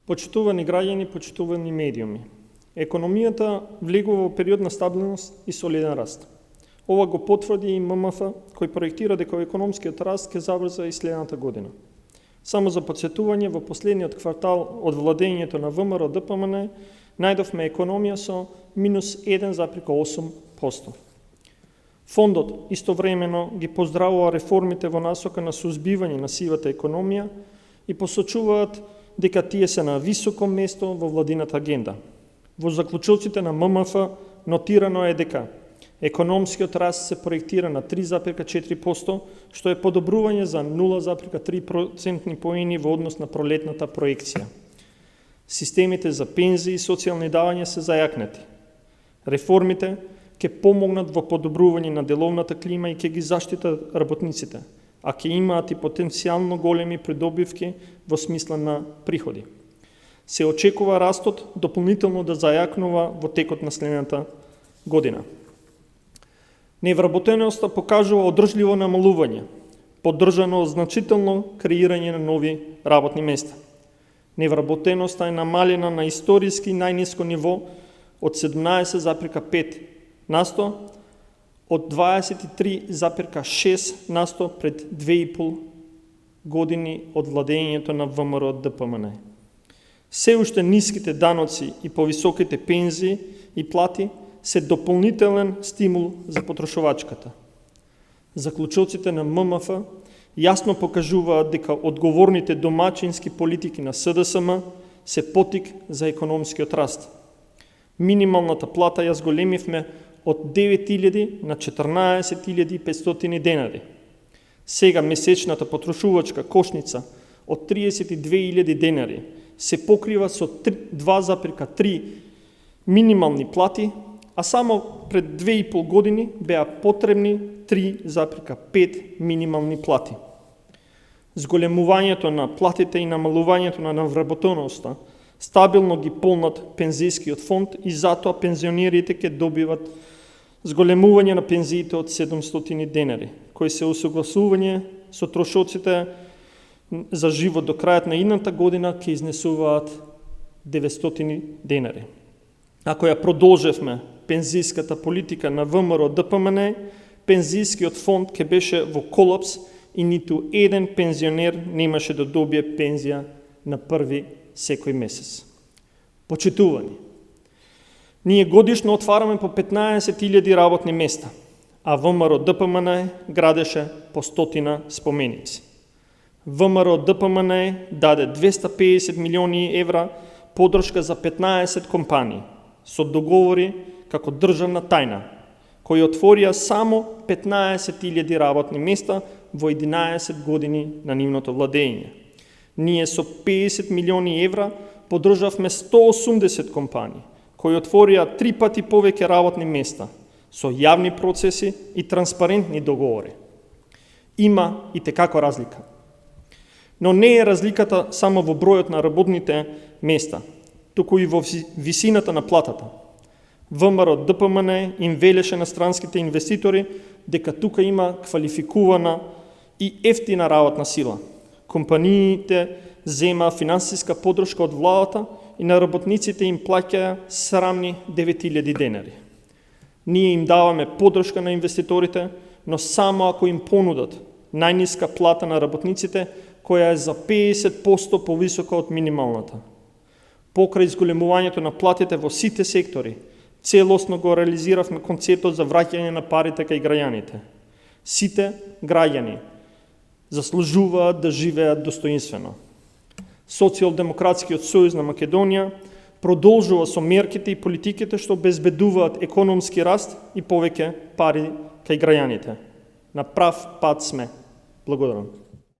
Почитувани граѓани, почитувани медиуми. Економијата влегува во период на стабилност и солиден раст. Ова го потврди и ММФ, кој проектира дека економскиот раст ќе заврза и следната година. Само за подсетување, во последниот квартал од владењето на ВМРО ДПМН најдовме економија со минус 1,8%. Фондот истовремено ги поздравува реформите во насока на сузбивање на сивата економија и посочуваат дека тие се на високо место во владината агенда. Во заклучоците на ММФ нотирано е дека економскиот раст се проектира на 3,4%, што е подобрување за 0,3% поени во однос на пролетната проекција. Системите за пензии и социјални давања се зајакнати. Реформите ќе помогнат во подобрување на деловната клима и ќе ги заштитат работниците, а ќе имаат и потенцијално големи придобивки во смисла на приходи. Се очекува растот дополнително да зајакнува во текот на следната година. Невработеноста покажува одржливо намалување, поддржано од значително креирање на нови работни места. Невработеноста е намалена на историски најниско ниво од 17,5% од 23,6% пред 2,5 години од владењето на ВМРО ДПМН. Се уште ниските даноци и повисоките пензии и плати се дополнителен стимул за потрошувачката. Заклучоците на ММФ јасно покажуваат дека одговорните домачински политики на СДСМ се потик за економскиот раст. Минималната плата ја зголемивме од 9.000 на 14.500 денари. Сега месечната потрошувачка кошница од 32.000 денари се покрива со 2,3 минимални плати, а само пред 2,5 години беа потребни 3,5 минимални плати. Зголемувањето на платите и намалувањето на навработеноста стабилно ги полнат пензискиот фонд и затоа пензионерите ќе добиват зголемување на пензиите од 700 денари, кои се усогласување со трошоците за живот до крајот на идната година ќе изнесуваат 900 денари. Ако ја продолжевме пензиската политика на ВМРО ДПМН, пензискиот фонд ќе беше во колапс и ниту еден пензионер немаше да добие пензија на први секој месец. Почитувани, ние годишно отвараме по 15.000 работни места, а ВМРО ДПМН градеше по 100 споменици. ВМРО ДПМН даде 250 милиони евра поддршка за 15 компании со договори како државна тајна, кои отворија само 15.000 работни места во 11 години на нивното владење. Ние со 50 милиони евра поддржавме 180 компании, кои отворија 3 пати повеќе работни места, со јавни процеси и транспарентни договори. Има и текако разлика. Но не е разликата само во бројот на работните места, туку и во висината на платата. ВМРО ДПМН им велеше на странските инвеститори дека тука има квалификувана и ефтина работна сила. Компаниите зема финансиска поддршка од владата и на работниците им плаќаја срамни 9.000 денари. Ние им даваме поддршка на инвеститорите, но само ако им понудат најниска плата на работниците, која е за 50% повисока од минималната. Покрај зголемувањето на платите во сите сектори, целосно го реализиравме концептот за враќање на парите кај граѓаните. Сите граѓани заслужуваат да живеат достоинствено. Социјалдемократскиот сојуз на Македонија продолжува со мерките и политиките што обезбедуваат економски раст и повеќе пари кај граѓаните. На прав пат сме. Благодарам.